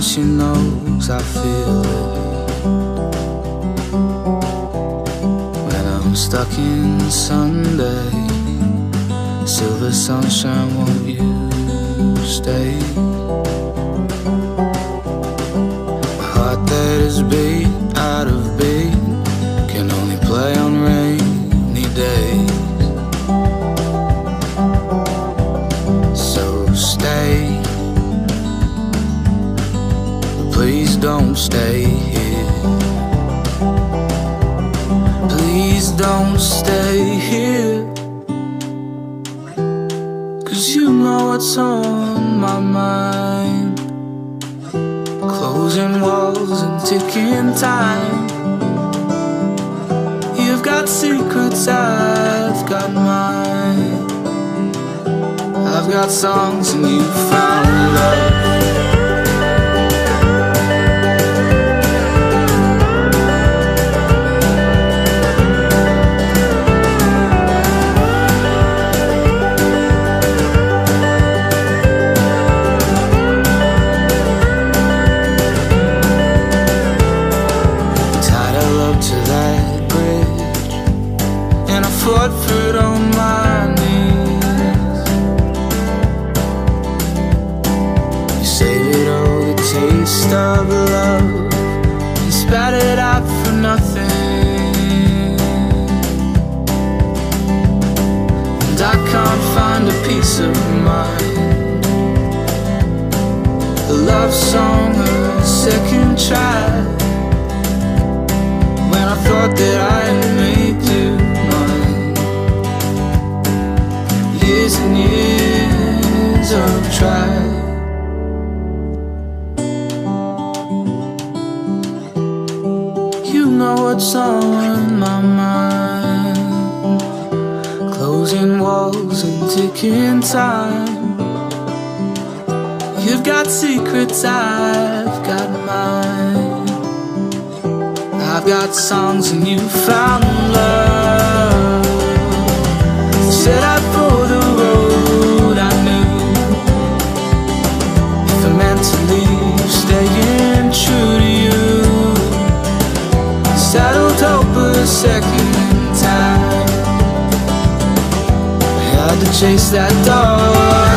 she knows I feel it. When I'm stuck in Sunday, silver sunshine, won't you stay? My heart that is beat out of beat can only play on rainy days. So stay, please don't stay here. Please don't stay here. 'Cause you know what's on my mind. Closing walls and ticking time. You've got secrets, I've got mine. I've got songs and you found love. Fought for it on my knees. You saved it all, the taste of love, and spat it out for nothing. And I can't find a peace of mind. A love song, a second try, when I thought that I had made you. Years and years of try. You know what's on my mind. Closing walls and ticking time. You've got secrets, I've got mine. I've got songs and you found love. Set out for the road I knew. If I'm meant to leave, staying true to you. Saddled hope a second time. I had to chase that dog.